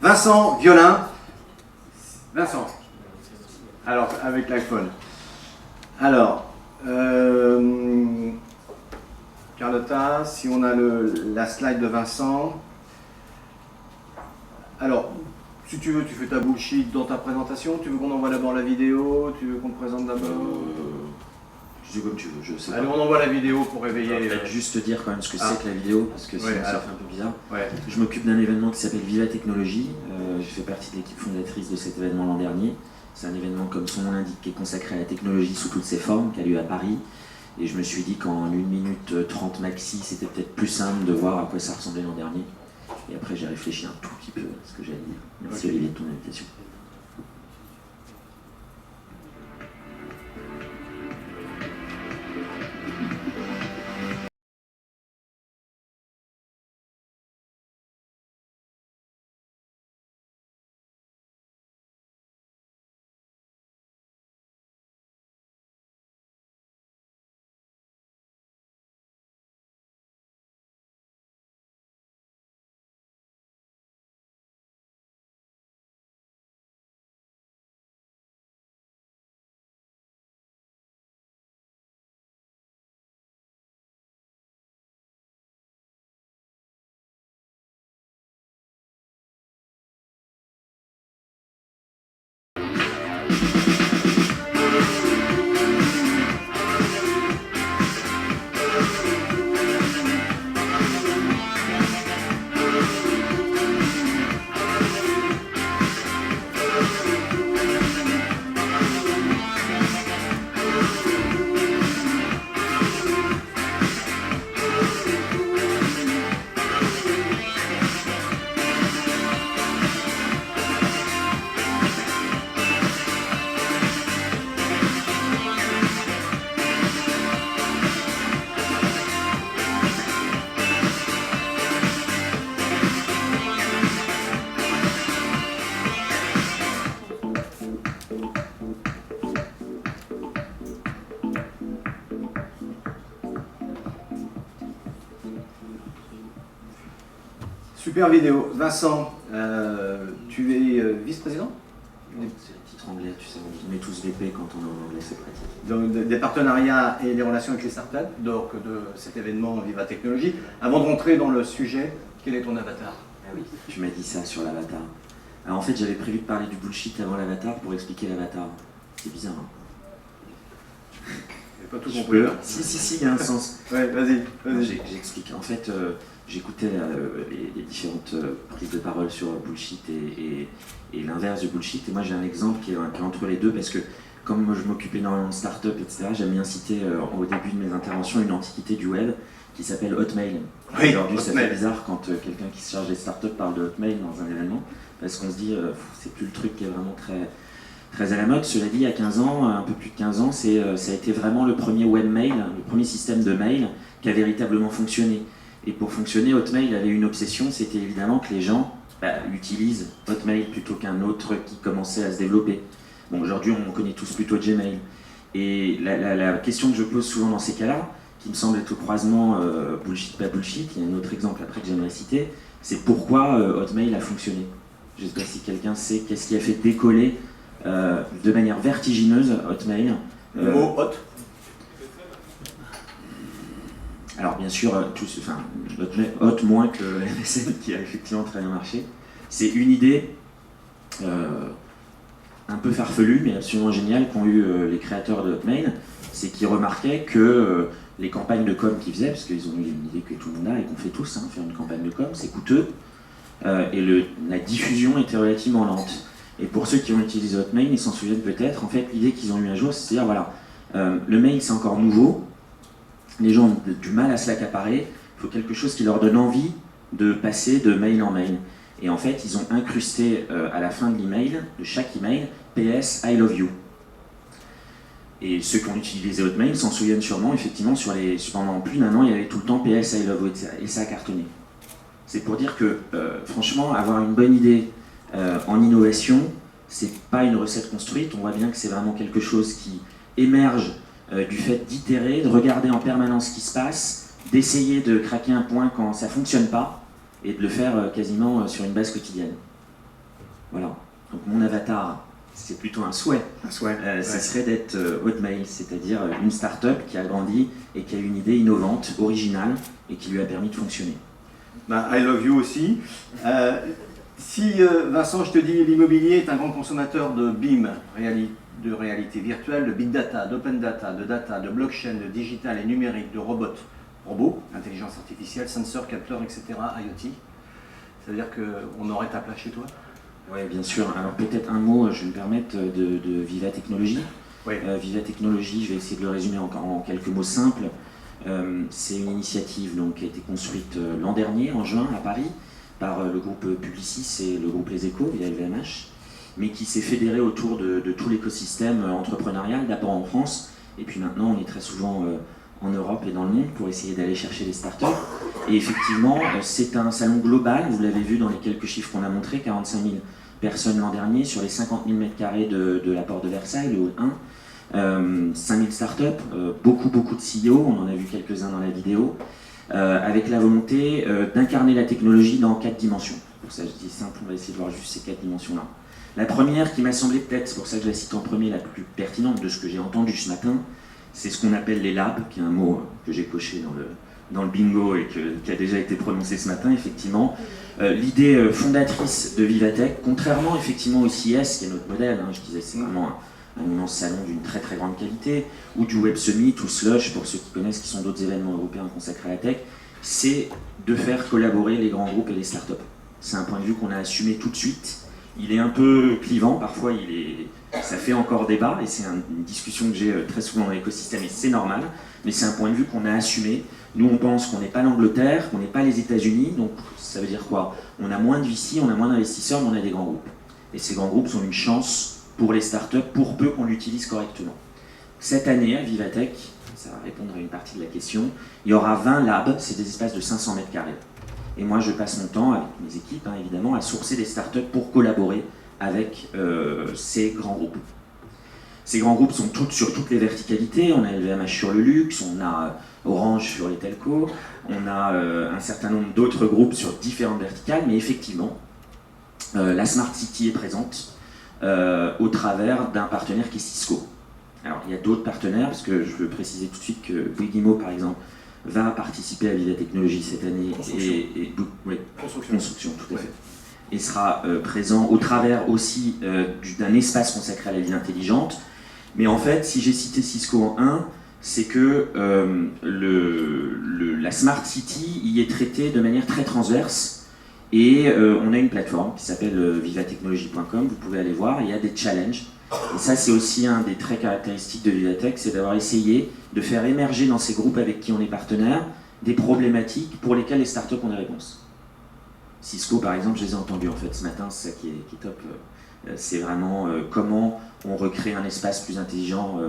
Vincent Violin. Vincent. Alors, avec l'iPhone. Alors, Carlotta, si on a la slide de Vincent. Alors, si tu veux, tu fais ta bullshit dans ta présentation. Tu veux qu'on envoie d'abord la vidéo? Tu veux qu'on te présente d'abord? Je dis comme tu veux, je sais pas. Allez, on envoie la vidéo pour réveiller. Je vais juste te dire quand même ce que c'est que la vidéo, parce que sinon ça fait un peu bizarre. Ouais. Je m'occupe d'un événement qui s'appelle Viva Technologie. Je fais partie de l'équipe fondatrice de cet événement l'an dernier. C'est un événement, comme son nom l'indique, qui est consacré à la technologie sous toutes ses formes, qui a lieu à Paris. Et je me suis dit qu'en 1 minute 30 maxi, c'était peut-être plus simple de voir à quoi ça ressemblait l'an dernier. Et après, j'ai réfléchi un tout petit peu à ce que j'allais dire. Merci Olivier de ton invitation. Super vidéo. Vincent, tu es vice-président? C'est le titre anglais, tu sais, on met tous VP quand on est en anglais, c'est pratique. Donc, des partenariats et des relations avec les startups, donc de cet événement Viva Technologie. Avant de rentrer dans le sujet, quel est ton avatar? Ah oui, tu m'as dit ça sur l'avatar. Alors en fait, j'avais prévu de parler du bullshit avant l'avatar pour expliquer l'avatar. C'est bizarre, hein? J'ai pas tout compris. Si, il y a un sens. Ouais, vas-y. J'explique. En fait, j'écoutais les différentes prises de parole sur bullshit et l'inverse du bullshit. Et moi, j'ai un exemple qui est entre les deux, parce que comme moi, je m'occupe énormément de start-up, etc., j'aime bien citer au début de mes interventions une antiquité du web qui s'appelle Hotmail. Oui, aujourd'hui, ça Hotmail. fait bizarre quand quelqu'un qui se charge des start-up parle de Hotmail dans un événement, parce qu'on se dit, c'est plus le truc qui est vraiment très à la mode. Cela dit, il y a 15 ans, un peu plus de 15 ans, ça a été vraiment le premier webmail, le premier système de mail qui a véritablement fonctionné. Et pour fonctionner, Hotmail avait une obsession, c'était évidemment que les gens utilisent Hotmail plutôt qu'un autre qui commençait à se développer. Bon, aujourd'hui, on connaît tous plutôt Gmail. Et la question que je pose souvent dans ces cas-là, qui me semble être au croisement bullshit, pas bullshit, il y a un autre exemple après que j'aimerais citer, c'est pourquoi Hotmail a fonctionné. Je ne sais pas si quelqu'un sait qu'est-ce qui a fait décoller de manière vertigineuse Hotmail. Le mot hot. Alors bien sûr, Hot moins que MSN qui a effectivement très bien marché. C'est une idée un peu farfelue mais absolument géniale qu'ont eu les créateurs de Hotmail. C'est qu'ils remarquaient que les campagnes de com qu'ils faisaient, parce qu'ils ont eu une idée que tout le monde a et qu'on fait tous, hein, faire une campagne de com, c'est coûteux, et la diffusion était relativement lente. Et pour ceux qui ont utilisé Hotmail, ils s'en souviennent peut-être, en fait l'idée qu'ils ont eu un jour, c'est de dire voilà, le mail c'est encore nouveau, les gens ont du mal à se l'accaparer, il faut quelque chose qui leur donne envie de passer de mail en mail. Et en fait, ils ont incrusté à la fin de l'email, de chaque email, PS I love you. Et ceux qui ont utilisé Hotmail s'en souviennent sûrement, effectivement, pendant plus d'1 an, il y avait tout le temps PS I love you, et ça a cartonné. C'est pour dire que, franchement, avoir une bonne idée en innovation, c'est pas une recette construite, on voit bien que c'est vraiment quelque chose qui émerge du fait d'itérer, de regarder en permanence ce qui se passe, d'essayer de craquer un point quand ça ne fonctionne pas, et de le faire quasiment sur une base quotidienne. Voilà. Donc mon avatar, c'est plutôt un souhait. Un souhait. Ça serait d'être Hotmail, c'est-à-dire une start-up qui a grandi et qui a une idée innovante, originale et qui lui a permis de fonctionner. Ben, I love you aussi. Si Vincent, je te dis, l'immobilier est un grand consommateur de BIM, de réalité virtuelle, de big data, d'open data, de blockchain, de digital et numérique, de robots, intelligence artificielle, sensors, capteurs, etc., IoT, ça veut dire qu'on aurait ta place chez toi? Oui, bien sûr. Alors peut-être un mot, je vais me permettre, de Viva Technologies. Oui. Viva Technologies, je vais essayer de le résumer en quelques mots simples. C'est une initiative donc, qui a été construite l'an dernier, en juin, à Paris, par le groupe Publicis et le groupe Les Échos, via LVMH, mais qui s'est fédéré autour de tout l'écosystème entrepreneurial, d'abord en France, et puis maintenant on est très souvent en Europe et dans le monde pour essayer d'aller chercher les startups. Et effectivement, c'est un salon global, vous l'avez vu dans les quelques chiffres qu'on a montrés, 45 000 personnes l'an dernier, sur les 50 000 m² de la porte de Versailles, le hall 1, 5 000 startups, beaucoup de CEO, on en a vu quelques-uns dans la vidéo, avec la volonté d'incarner la technologie dans 4 dimensions. Pour ça je dis simple, on va essayer de voir juste ces 4 dimensions-là. La première qui m'a semblé peut-être, c'est pour ça que je la cite en premier, la plus pertinente de ce que j'ai entendu ce matin, c'est ce qu'on appelle les labs, qui est un mot que j'ai coché dans le bingo et qui a déjà été prononcé ce matin, effectivement. L'idée fondatrice de Vivatech, contrairement effectivement au CES, qui est notre modèle, je disais c'est vraiment un immense salon d'une très très grande qualité, ou du Web Summit, ou Slush, pour ceux qui connaissent, qui sont d'autres événements européens consacrés à la tech, c'est de faire collaborer les grands groupes et les startups. C'est un point de vue qu'on a assumé tout de suite. Il est un peu clivant, parfois ça fait encore débat, et c'est une discussion que j'ai très souvent dans l'écosystème, et c'est normal, mais c'est un point de vue qu'on a assumé. Nous, on pense qu'on n'est pas l'Angleterre, qu'on n'est pas les États-Unis, donc ça veut dire quoi? On a moins de VC, on a moins d'investisseurs, mais on a des grands groupes. Et ces grands groupes sont une chance pour les startups, pour peu qu'on l'utilise correctement. Cette année, à Vivatech, ça va répondre à une partie de la question, il y aura 20 labs, c'est des espaces de 500 m². Et moi, je passe mon temps, avec mes équipes, évidemment, à sourcer des startups pour collaborer avec ces grands groupes. Ces grands groupes sont sur toutes les verticalités. On a LVMH sur le luxe, on a Orange sur les telcos, on a un certain nombre d'autres groupes sur différentes verticales, mais effectivement, la Smart City est présente au travers d'un partenaire qui est Cisco. Alors, il y a d'autres partenaires, parce que je veux préciser tout de suite que Wigimo, par exemple, va participer à Viva Technologies cette année. Construction, tout à fait. Et sera présent au travers aussi d'un espace consacré à la ville intelligente. Mais en fait, si j'ai cité Cisco en 1, c'est que la Smart City y est traitée de manière très transverse. Et on a une plateforme qui s'appelle vivatechnologie.com, vous pouvez aller voir, il y a des challenges. Et ça, c'est aussi un des traits caractéristiques de Vivatech, c'est d'avoir essayé de faire émerger dans ces groupes avec qui on est partenaire des problématiques pour lesquelles les startups ont des réponses. Cisco, par exemple, je les ai entendus en fait ce matin, c'est ça qui est top. C'est vraiment comment on recrée un espace plus intelligent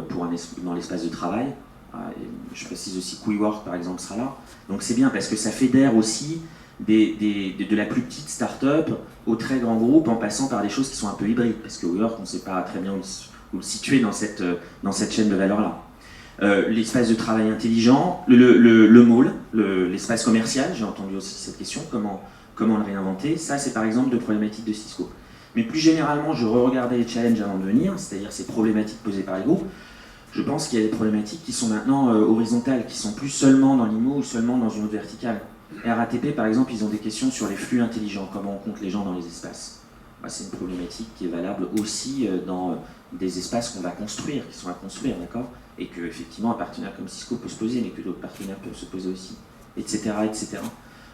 dans l'espace de travail. Et je précise aussi que WeWork, par exemple, sera là. Donc c'est bien parce que ça fédère aussi de la plus petite start-up au très grand groupe en passant par des choses qui sont un peu hybrides. Parce que WeWork, on ne sait pas très bien où le situer dans cette chaîne de valeur-là. L'espace de travail intelligent, le mall, l'espace commercial, j'ai entendu aussi cette question, comment le réinventer. Ça, c'est par exemple de problématiques de Cisco. Mais plus généralement, je re-regardais les challenges avant de venir, c'est-à-dire ces problématiques posées par les groupes. Je pense qu'il y a des problématiques qui sont maintenant horizontales, qui sont plus seulement dans l'IMO ou seulement dans une autre verticale. RATP, par exemple, ils ont des questions sur les flux intelligents, comment on compte les gens dans les espaces. C'est une problématique qui est valable aussi dans des espaces qu'on va construire, qui sont à construire, d'accord? Et que, effectivement, un partenaire comme Cisco peut se poser, mais que d'autres partenaires peuvent se poser aussi, etc., etc.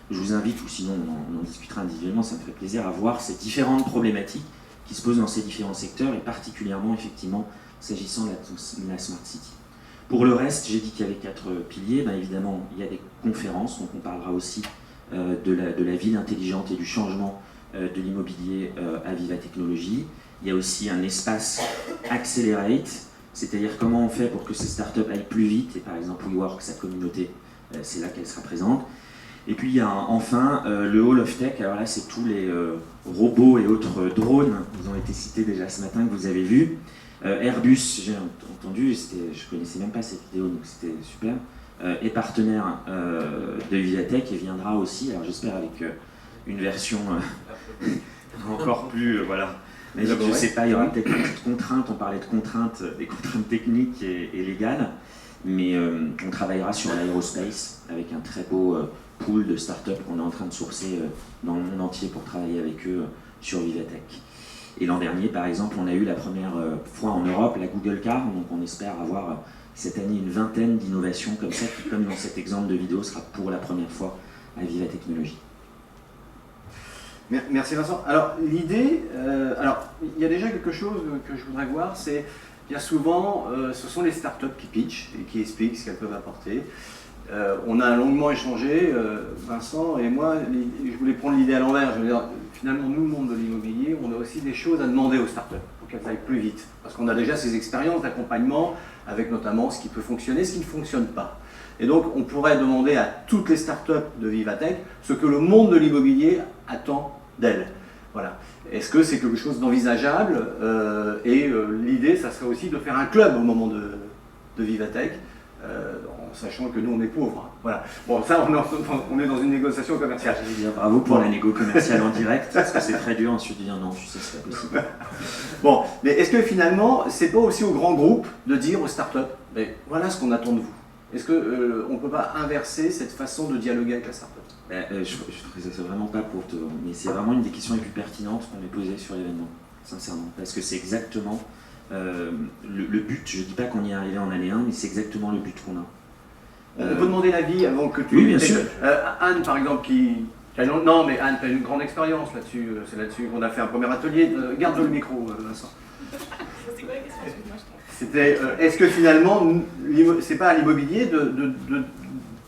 Je vous invite, ou sinon on en discutera individuellement, ça me ferait plaisir, à voir ces différentes problématiques qui se posent dans ces différents secteurs, et particulièrement, effectivement, s'agissant de la Smart City. Pour le reste, j'ai dit qu'il y avait 4 piliers. Évidemment, il y a des conférences, donc on parlera aussi de la ville intelligente et du changement de l'immobilier à Viva Technologies. Il y a aussi un espace Accelerate, c'est-à-dire comment on fait pour que ces startups aillent plus vite, et par exemple WeWork, sa communauté, c'est là qu'elle sera présente. Et puis il y a enfin le Hall of Tech. Alors là, c'est tous les robots et autres drones, ils ont été cités déjà ce matin, que vous avez vus. Airbus, j'ai entendu, je ne connaissais même pas cette vidéo, donc c'était super, est partenaire de Vivatech et viendra aussi, alors j'espère avec une version encore plus, voilà. Mais je ne sais pas, il y aura peut-être une petite contrainte, on parlait de contraintes, des contraintes techniques et légales, mais on travaillera sur l'aérospace avec un très beau pool de startups qu'on est en train de sourcer dans le monde entier pour travailler avec eux sur Vivatech. Et l'an dernier, par exemple, on a eu la première fois en Europe la Google Car, donc on espère avoir cette année une vingtaine d'innovations comme ça, qui, comme dans cet exemple de vidéo, sera pour la première fois à Viva Technologies. Merci Vincent. Alors l'idée, alors il y a déjà quelque chose que je voudrais voir, c'est il y a souvent, ce sont les startups qui pitchent et qui expliquent ce qu'elles peuvent apporter. On a longuement échangé, Vincent et moi, je voulais prendre l'idée à l'envers. Je veux dire, finalement, nous, le monde de l'immobilier, on a aussi des choses à demander aux startups pour qu'elles aillent plus vite. Parce qu'on a déjà ces expériences d'accompagnement avec notamment ce qui peut fonctionner, ce qui ne fonctionne pas. Et donc, on pourrait demander à toutes les startups de Vivatech ce que le monde de l'immobilier attend d'elles. Voilà. Est-ce que c'est quelque chose d'envisageable l'idée, ça serait aussi de faire un club au moment de Vivatech, en sachant que nous, on est pauvres. Voilà. Bon, ça, on est dans une négociation commerciale. Je veux dire, bravo pour la négo commerciale en direct, parce que c'est très dur ensuite de dire non, tu sais, c'est pas possible. Bon, mais est-ce que finalement, c'est pas aussi au grand groupe de dire aux startups, mais voilà ce qu'on attend de vous? Est-ce qu'on ne peut pas inverser cette façon de dialoguer avec la startup? Je ne ferais vraiment pas pour te... Mais c'est vraiment une des questions les plus pertinentes qu'on m'ait posées sur l'événement, sincèrement. Parce que c'est exactement le but. Je ne dis pas qu'on y est arrivé en année 1, mais c'est exactement le but qu'on a. On peut demander l'avis avant que tu... Oui, bien sûr. Anne, par exemple, qui... Non, mais Anne, tu as une grande expérience là-dessus. C'est là-dessus qu'on a fait un premier atelier. Garde le micro, Vincent. C'était quoi la question? Excuse-moi, je t'en prie. C'était, est-ce que finalement, c'est pas à l'immobilier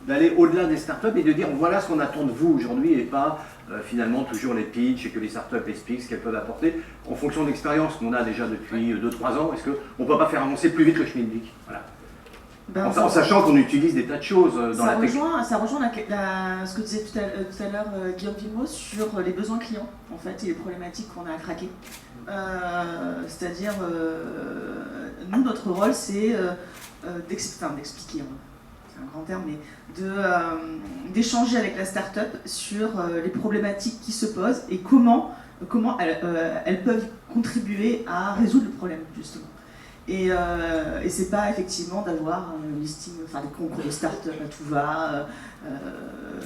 d'aller au-delà des startups et de dire voilà ce qu'on attend de vous aujourd'hui et pas finalement toujours les pitchs et que les startups expliquent ce qu'elles peuvent apporter en fonction de l'expérience qu'on a déjà depuis 2-3 ans. Est-ce qu'on ne peut pas faire avancer plus vite le schmilblick? Voilà. Ben, en sachant qu'on utilise des tas de choses dans la technique. Ça rejoint ce que disait tout à l'heure Guillaume Villemot sur les besoins clients en fait, et les problématiques qu'on a à craquer. C'est-à-dire, nous, notre rôle, c'est d'expliquer, c'est un grand terme, mais d'échanger avec la start-up sur les problématiques qui se posent et comment elles peuvent contribuer à résoudre le problème, justement. Et c'est pas effectivement d'avoir un listing, enfin des concours de start-up à tout va.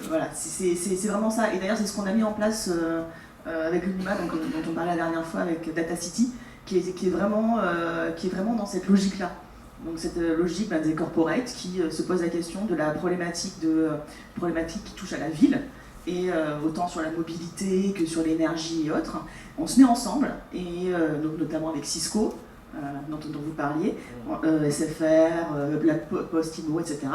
Voilà, c'est vraiment ça. Et d'ailleurs, c'est ce qu'on a mis en place avec l'UNIMA, dont on parlait la dernière fois avec Data City, qui est vraiment dans cette logique-là. Donc cette logique des corporates qui se pose la question de la problématique qui touche à la ville, et autant sur la mobilité que sur l'énergie et autres. On se met ensemble, et donc, notamment avec Cisco, dont vous parliez, SFR, Black Post, IMO, etc.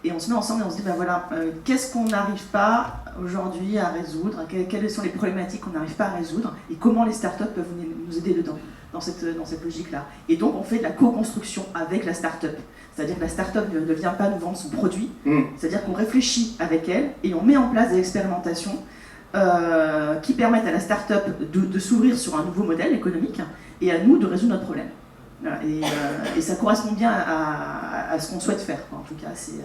Et on se met ensemble et on se dit, ben voilà, qu'est-ce qu'on n'arrive pas aujourd'hui à résoudre, quelles sont les problématiques qu'on n'arrive pas à résoudre, et comment les startups peuvent nous aider dedans, dans cette logique-là. Et donc on fait de la co-construction avec la startup. C'est-à-dire que la startup ne vient pas nous vendre son produit, c'est-à-dire qu'on réfléchit avec elle et on met en place des expérimentations qui permettent à la startup de s'ouvrir sur un nouveau modèle économique et à nous de résoudre notre problème. Voilà, et ça correspond bien à ce qu'on souhaite faire, quoi. En tout cas, c'est...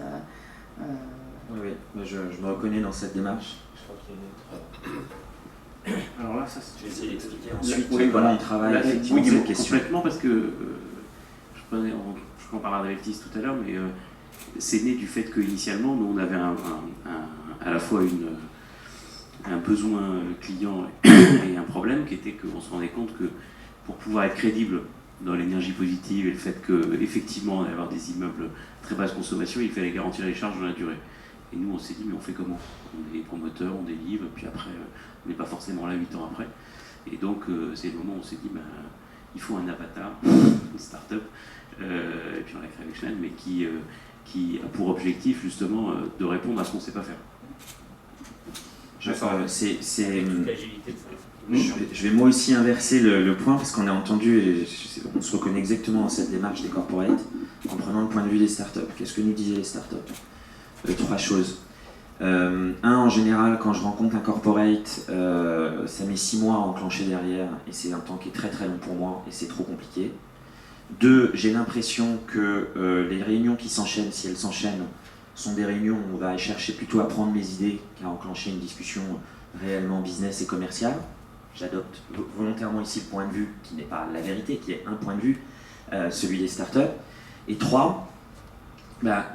Oui, je me reconnais dans cette démarche. Je crois qu'il y a une autre... Alors là, ça, je vais essayer d'expliquer ensuite comment il travaille effectivement oui, cette question. complètement, parce que je crois qu'on parlera avec Tis tout à l'heure, mais c'est né du fait qu'initialement, nous, on avait à la fois un besoin client et un problème qui était qu'on se rendait compte que pour pouvoir être crédible dans l'énergie positive et le fait qu'effectivement on allait avoir des immeubles très basse consommation, il fallait garantir les charges dans la durée. Et nous on s'est dit mais on fait comment? On est promoteur, on délivre, puis après on n'est pas forcément là 8 ans après. Et donc c'est le moment où on s'est dit il faut un avatar, une start-up, et puis on l'a créé avec Schneider, mais qui a pour objectif justement de répondre à ce qu'on ne sait pas faire. Je vais moi aussi inverser le point parce qu'on a entendu, et on se reconnaît exactement dans cette démarche des corporates en prenant le point de vue des startups. Qu'est-ce que nous disaient les startups? 3 choses. En général, quand je rencontre un corporate, ça met 6 mois à enclencher derrière et c'est un temps qui est très très long pour moi et c'est trop compliqué. 2, j'ai l'impression que les réunions qui s'enchaînent, si elles s'enchaînent, sont des réunions où on va chercher plutôt à prendre mes idées qu'à enclencher une discussion réellement business et commerciale. j'adopte volontairement ici le point de vue qui n'est pas la vérité, qui est un point de vue, celui des startups. Et 3,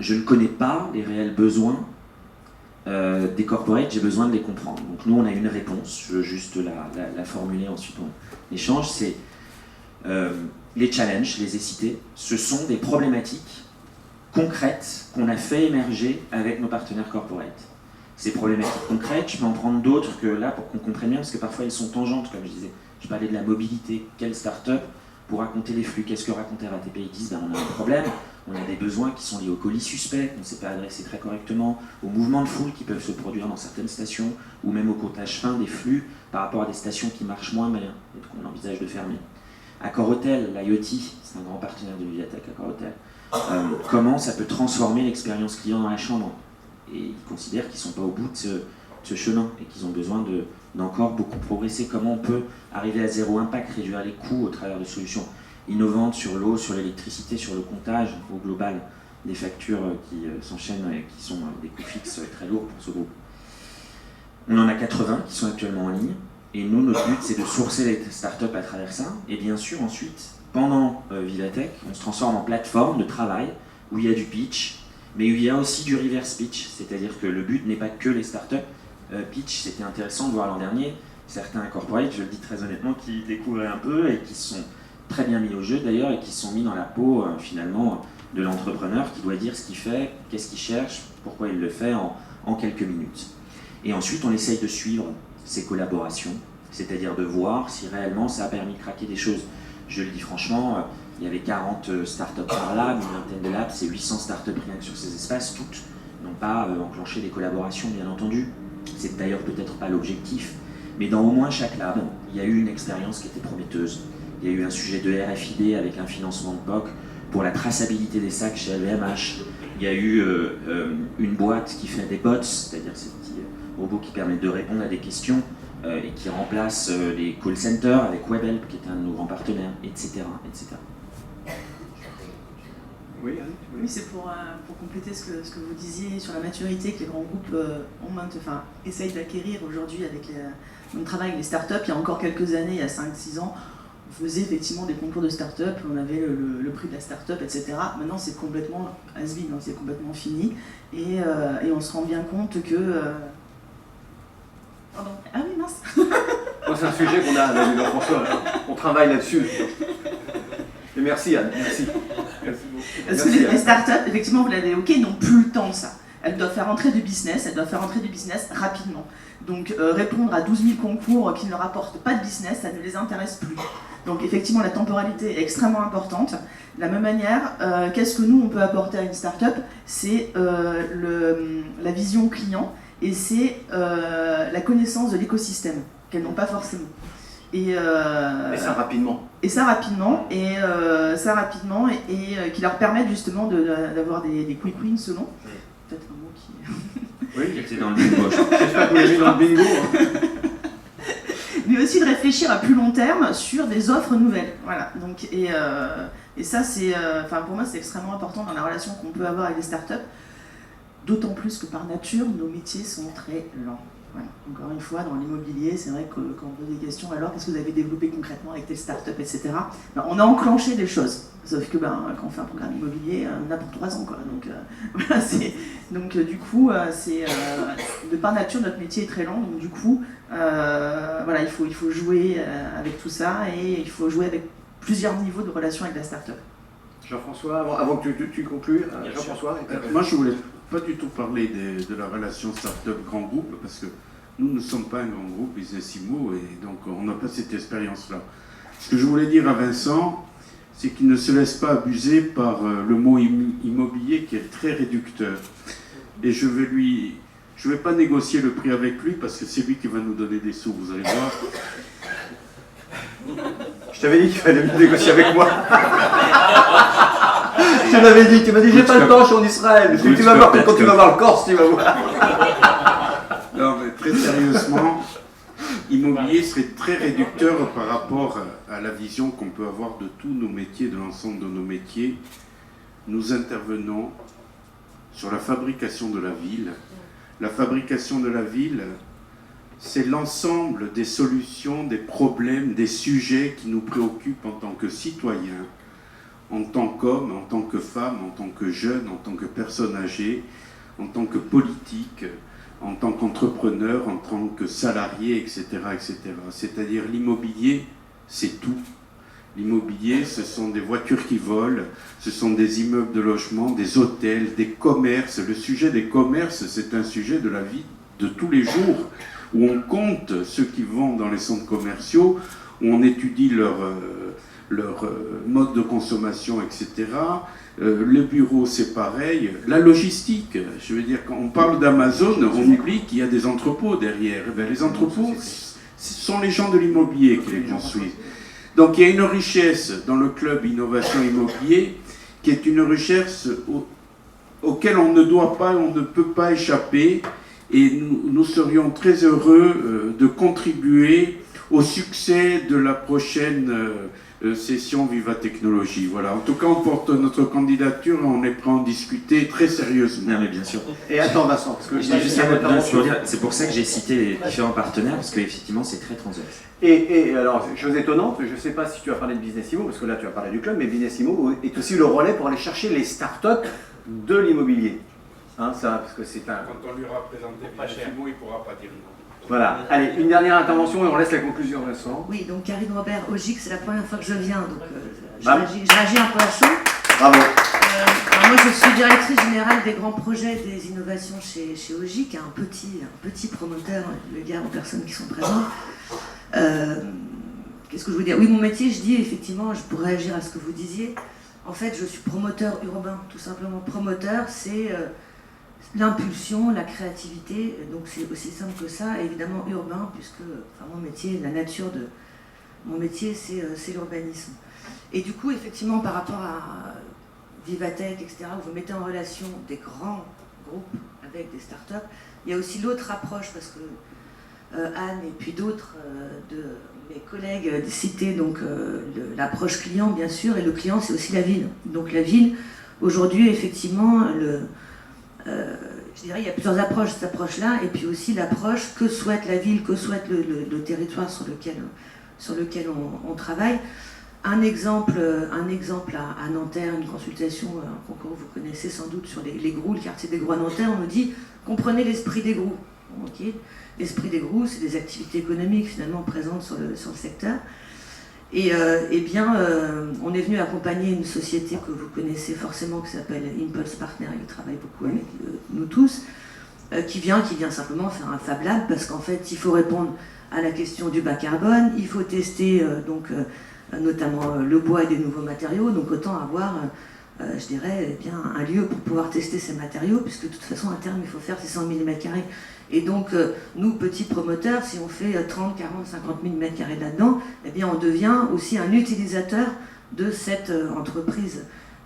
je ne connais pas les réels besoins des corporates, j'ai besoin de les comprendre. Donc nous, on a une réponse, je veux juste la formuler, ensuite on échange, c'est les challenges, je les ai cités, ce sont des problématiques concrètes qu'on a fait émerger avec nos partenaires corporate. Ces problématiques concrètes, je peux en prendre d'autres que là pour qu'on comprenne bien, parce que parfois elles sont tangentes, comme je disais. Je parlais de la mobilité, quelle start-up pour raconter les flux, qu'est-ce que raconter RATP? Ils disent, on a un problème, on a des besoins qui sont liés aux colis suspects, qu'on ne sait pas adresser très correctement, aux mouvements de foule qui peuvent se produire dans certaines stations, ou même au comptage fin des flux par rapport à des stations qui marchent moins bien et qu'on envisage de fermer. Accor Hotel, l'IoT, c'est un grand partenaire de Vivatech, Accor Hotel. Comment ça peut transformer l'expérience client dans la chambre? Et ils considèrent qu'ils ne sont pas au bout de ce chemin et qu'ils ont besoin d'encore beaucoup progresser. Comment on peut arriver à zéro impact, réduire les coûts au travers de solutions innovantes sur l'eau, sur l'électricité, sur le comptage au global des factures qui s'enchaînent et qui sont des coûts fixes très lourds pour ce groupe. On en a 80 qui sont actuellement en ligne et nous, notre but, c'est de sourcer les startups à travers ça. Et bien sûr, ensuite, pendant Vivatech, on se transforme en plateforme de travail où il y a du pitch, mais où il y a aussi du reverse pitch, c'est-à-dire que le but n'est pas que les startups. Pitch, c'était intéressant de voir l'an dernier, certains corporates, je le dis très honnêtement, qui découvraient un peu et qui se sont très bien mis au jeu d'ailleurs et qui se sont mis dans la peau finalement de l'entrepreneur qui doit dire ce qu'il fait, qu'est-ce qu'il cherche, pourquoi il le fait en quelques minutes. Et ensuite, on essaye de suivre ces collaborations, c'est-à-dire de voir si réellement ça a permis de craquer des choses. Je le dis franchement, il y avait 40 startups par lab, une vingtaine de labs, c'est 800 startups rien que sur ces espaces, toutes n'ont pas enclenché des collaborations, bien entendu. C'est d'ailleurs peut-être pas l'objectif, mais dans au moins chaque lab, il y a eu une expérience qui était prometteuse. Il y a eu un sujet de RFID avec un financement de POC pour la traçabilité des sacs chez LVMH. Il y a eu une boîte qui fait des bots, c'est-à-dire ces petits robots qui permettent de répondre à des questions et qui remplacent les call centers avec WebHelp, qui est un de nos grands partenaires, etc. etc. Oui, Oui, c'est pour compléter ce que vous disiez sur la maturité que les grands groupes essayent d'acquérir aujourd'hui avec notre travail avec les startups. Il y a encore quelques années, il y a 5-6 ans, on faisait effectivement des concours de startup, on avait le prix de la startup, etc. Maintenant, c'est complètement has-been, c'est complètement fini. Et on se rend bien compte que... Pardon. Ah oui, mince. C'est un sujet qu'on a avec Jean-François, on travaille là-dessus. Et merci Anne, merci. Merci beaucoup. Parce que les startups, effectivement, vous l'avez évoqué, n'ont plus le temps de ça. Elles doivent faire entrer du business, rapidement. Donc répondre à 12 000 concours qui ne leur apportent pas de business, ça ne les intéresse plus. Donc effectivement, la temporalité est extrêmement importante. De la même manière, qu'est-ce que nous, on peut apporter à une startup? C'est la vision client et c'est la connaissance de l'écosystème qu'elles n'ont pas forcément. Et ça rapidement. Et qui leur permettent justement d'avoir des quick wins selon. Peut-être un mot qui... Oui, j'étais dans le bingo. J'espère que vous l'avez mis dans le bingo. Mais aussi de réfléchir à plus long terme sur des offres nouvelles. Voilà. Donc, et ça, pour moi, c'est extrêmement important dans la relation qu'on peut avoir avec les startups. D'autant plus que par nature, nos métiers sont très lents. Voilà. Encore une fois, dans l'immobilier, c'est vrai que quand on pose des questions, alors qu'est-ce que vous avez développé concrètement avec tes startups, etc. On a enclenché des choses. Sauf que quand on fait un programme immobilier, on a pour 3 ans. Quoi. Donc, du coup, de par nature, notre métier est très lent. Donc du coup, il faut jouer avec tout ça et il faut jouer avec plusieurs niveaux de relation avec la startup. Jean-François, avant que tu conclues, Jean-François. Moi, je voulais pas du tout parler de la relation start-up-grand groupe, parce que nous ne sommes pas un grand groupe, Business Immo, et donc on n'a pas cette expérience-là. Ce que je voulais dire à Vincent, c'est qu'il ne se laisse pas abuser par le mot immobilier qui est très réducteur. Et je vais pas négocier le prix avec lui, parce que c'est lui qui va nous donner des sous, vous allez voir. Je t'avais dit qu'il fallait négocier avec moi. Je te l'avais dit, tu m'as dit j'ai pas le temps, je suis en Israël. Tu vas voir quand tu vas voir le Corse, tu vas voir. Non, mais très sérieusement, immobilier serait très réducteur par rapport à la vision qu'on peut avoir de tous nos métiers, de l'ensemble de nos métiers. Nous intervenons sur la fabrication de la ville. La fabrication de la ville, c'est l'ensemble des solutions, des problèmes, des sujets qui nous préoccupent en tant que citoyens, en tant qu'hommes, en tant que femmes, en tant que jeunes, en tant que personnes âgées, en tant que politiques, en tant qu'entrepreneurs, en tant que salariés, etc., etc. C'est-à-dire l'immobilier, c'est tout. L'immobilier, ce sont des voitures qui volent, ce sont des immeubles de logement, des hôtels, des commerces. Le sujet des commerces, c'est un sujet de la vie de tous les jours, où on compte ceux qui vont dans les centres commerciaux, où on étudie leur mode de consommation, etc. Le bureau, c'est pareil. La logistique, je veux dire, quand on parle d'Amazon, on oublie qu'il y a des entrepôts derrière. Eh bien, les entrepôts, ce sont les gens de l'immobilier qui les construisent. Donc il y a une richesse dans le club Innovation Immobilier qui est une richesse auquel on ne doit pas, on ne peut pas échapper, et nous serions très heureux de contribuer au succès de la prochaine session Viva Technologie. Voilà. En tout cas, on porte notre candidature et on est prêt à en discuter très sérieusement. Non mais bien sûr. Et attends Vincent, parce que J'ai juste pour dire, c'est pour ça que j'ai cité les différents partenaires, parce qu'effectivement c'est très transverse. Et alors, chose étonnante, je ne sais pas si tu as parlé de Business Immo, parce que là tu as parlé du club, mais Business Immo est aussi le relais pour aller chercher les startups de l'immobilier. Hein, ça, parce que c'est un... Quand on lui aura présenté Business Immo, il ne pourra pas dire non. Voilà. Allez, une dernière intervention et on laisse la conclusion, Vincent. Oui, donc Karine Robert, Ogic, c'est la première fois que je viens, donc je Bah. réagis un peu à chaud. Bravo. Alors moi, je suis directrice générale des grands projets des innovations chez Ogic, un petit promoteur, le gars aux personnes qui sont présentes. Qu'est-ce que je veux dire? Oui, mon métier, je dis effectivement, je pourrais réagir à ce que vous disiez. En fait, je suis promoteur urbain, tout simplement. Promoteur, c'est l'impulsion, la créativité, donc c'est aussi simple que ça, évidemment urbain, puisque mon métier, la nature de mon métier, c'est l'urbanisme. Et du coup, effectivement, par rapport à Vivatech, etc., où vous mettez en relation des grands groupes avec des startups, il y a aussi l'autre approche, parce que Anne et puis d'autres de mes collègues citaient donc l'approche client, bien sûr, et le client, c'est aussi la ville. Donc la ville, aujourd'hui, effectivement, je dirais il y a plusieurs approches, cette approche-là, et puis aussi l'approche que souhaite la ville, que souhaite le territoire sur lequel on travaille. Un exemple à Nanterre, une consultation, un concours que vous connaissez sans doute sur les Grous, le quartier des Grous à Nanterre, on nous dit comprenez l'esprit des Grous. Bon, okay. L'esprit des Grous, c'est des activités économiques finalement présentes sur le secteur. Et on est venu accompagner une société que vous connaissez forcément qui s'appelle Impulse Partner, il travaille beaucoup avec nous tous, qui vient simplement faire un Fab Lab parce qu'en fait il faut répondre à la question du bas carbone, il faut tester notamment le bois et des nouveaux matériaux, donc autant avoir je dirais bien un lieu pour pouvoir tester ces matériaux, puisque de toute façon à terme il faut faire 600 000 m². Et donc nous petits promoteurs, si on fait 30, 40, 50 000 m² là-dedans, eh bien on devient aussi un utilisateur de cette entreprise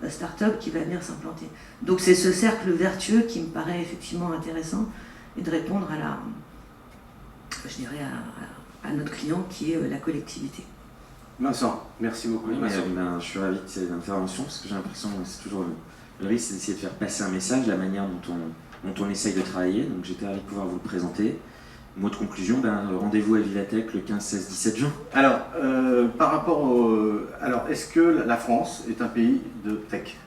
start-up qui va venir s'implanter. Donc c'est ce cercle vertueux qui me paraît effectivement intéressant, et de répondre à notre client qui est la collectivité. Vincent, merci beaucoup. Oui, je suis ravi de ces interventions, parce que j'ai l'impression que c'est toujours le risque, c'est d'essayer de faire passer un message, la manière dont on essaye de travailler, donc j'étais ravi de pouvoir vous le présenter. Mot de conclusion, rendez-vous à Vivatech le 15, 16, 17 juin. Alors, par rapport alors, est-ce que la France est un pays de tech?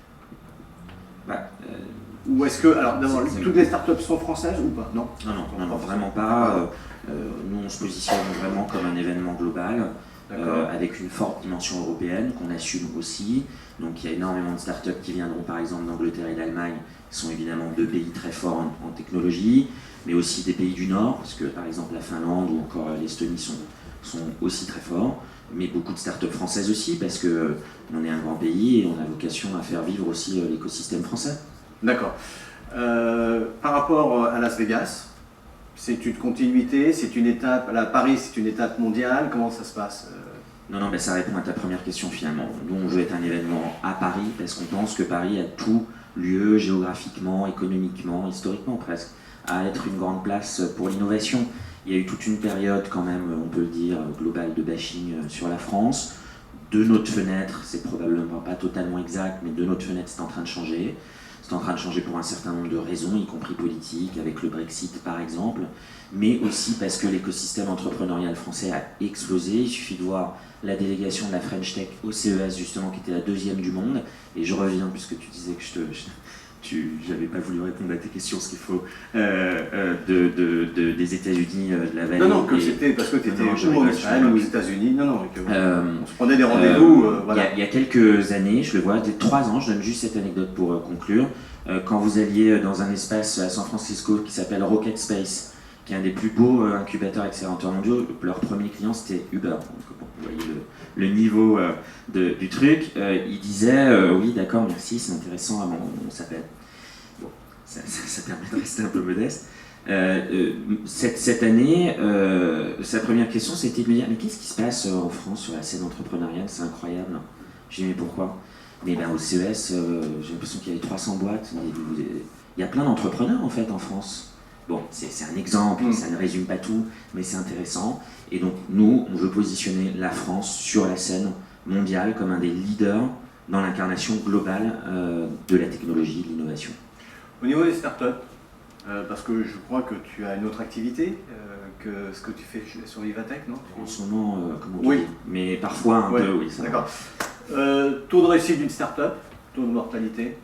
Ou est-ce que, alors d'abord, toutes les startups sont françaises ou pas? Non, non, vraiment pas. Nous, on se positionne vraiment comme un événement global, avec une forte dimension européenne qu'on assume aussi. Donc il y a énormément de startups qui viendront par exemple d'Angleterre et d'Allemagne, qui sont évidemment deux pays très forts en technologie, mais aussi des pays du Nord, parce que par exemple la Finlande ou encore l'Estonie sont aussi très forts, mais beaucoup de startups françaises aussi, parce qu'on est un grand pays et on a vocation à faire vivre aussi l'écosystème français. D'accord. Par rapport à Las Vegas, c'est une continuité, c'est une étape, Paris c'est une étape mondiale, comment ça se passe? Non, ça répond à ta première question finalement. Nous, on veut être un événement à Paris parce qu'on pense que Paris a tout lieu géographiquement, économiquement, historiquement presque, à être une grande place pour l'innovation. Il y a eu toute une période quand même, on peut le dire, globale de bashing sur la France. De notre fenêtre, c'est probablement pas totalement exact, mais de notre fenêtre, c'est en train de changer. C'est en train de changer pour un certain nombre de raisons, y compris politiques, avec le Brexit par exemple, mais aussi parce que l'écosystème entrepreneurial français a explosé. Il suffit de voir la délégation de la French Tech au CES, justement, qui était la 2e du monde. Et je reviens, puisque tu disais que j'avais pas voulu répondre à tes questions, ce qu'il faut, des États-Unis, de la vallée. Non, que c'était parce que tu étais Non, ou en Israël ou aux États-Unis. Non, que on se prenait des Il rendez-vous. Voilà. y a quelques années, je le vois, 3 ans, je donne juste cette anecdote pour conclure, quand vous alliez dans un espace à San Francisco qui s'appelle Rocket Space, qui est un des plus beaux incubateurs accélérateurs mondiaux, leur premier client c'était Uber. Donc, bon, vous voyez le niveau du truc. Il disait oui, d'accord, merci, c'est intéressant, on s'appelle. Bon, ça permet de rester un peu modeste. Cette année, sa première question c'était de me dire mais qu'est-ce qui se passe en France sur la scène entrepreneuriale, c'est incroyable. J'ai dit mais pourquoi? Mais ben, au CES, j'ai l'impression qu'il y avait 300 boîtes, il y a plein d'entrepreneurs en fait en France. Bon, c'est un exemple, ça ne résume pas tout, mais c'est intéressant. Et donc nous, on veut positionner la France sur la scène mondiale comme un des leaders dans l'incarnation globale de la technologie, de l'innovation. Au niveau des startups, parce que je crois que tu as une autre activité que ce que tu fais sur Vivatech, non? En ce moment, comment on Oui. dit, mais parfois un peu, oui. Ça D'accord. Taux de réussite d'une startup, taux de mortalité.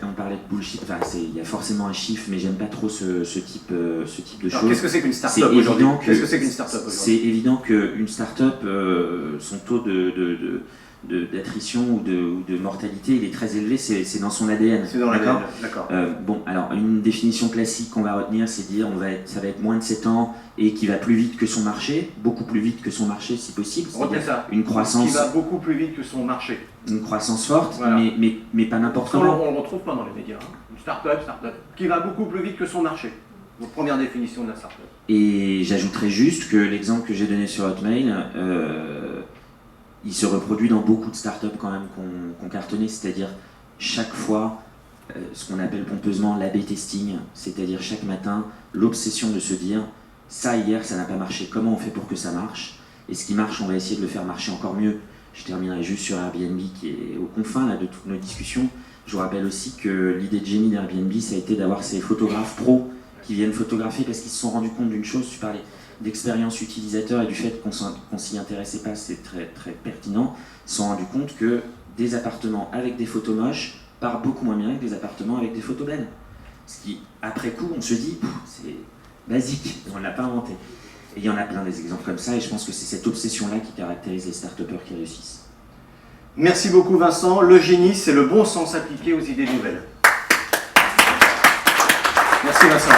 On parlait de bullshit, enfin, il y a forcément un chiffre, mais j'aime pas trop ce type de Alors, choses. qu'est-ce que c'est qu'une startup aujourd'hui? Qu'est-ce que c'est qu'une startup aujourd'hui? C'est évident qu'une startup, son taux d'attrition ou de mortalité, il est très élevé, c'est dans son ADN. C'est dans d'accord. D'accord. Bon, alors une définition classique qu'on va retenir, c'est dire ça va être moins de 7 ans et qui va plus vite que son marché, beaucoup plus vite que son marché si possible. Retenez ça. Une croissance, Qui va beaucoup plus vite que son marché. une croissance forte, Voilà. mais pas n'importe On comment. ne le retrouve pas dans les médias. Hein. Une startup, qui va beaucoup plus vite que son marché. Donc, première définition de la startup. Et j'ajouterais juste que l'exemple que j'ai donné sur Hotmail, il se reproduit dans beaucoup de startups quand même qu'on cartonnait, c'est-à-dire chaque fois ce qu'on appelle pompeusement l'A/B testing, c'est-à-dire chaque matin l'obsession de se dire ça hier ça n'a pas marché, comment on fait pour que ça marche, et ce qui marche on va essayer de le faire marcher encore mieux. Je terminerai juste sur Airbnb qui est aux confins là, de toutes nos discussions. Je vous rappelle aussi que l'idée de génie d'Airbnb ça a été d'avoir ces photographes pros qui viennent photographier parce qu'ils se sont rendus compte d'une chose, tu parlais d'expérience utilisateur et du fait qu'on s'y intéressait pas, c'est très, très pertinent. Ils se sont rendus compte que des appartements avec des photos moches partent beaucoup moins bien que des appartements avec des photos belles. Ce qui, après coup, on se dit, c'est basique, on ne l'a pas inventé. Et il y en a plein des exemples comme ça, et je pense que c'est cette obsession-là qui caractérise les start-upers qui réussissent. Merci beaucoup Vincent. Le génie, c'est le bon sens appliqué aux idées nouvelles. Merci Vincent.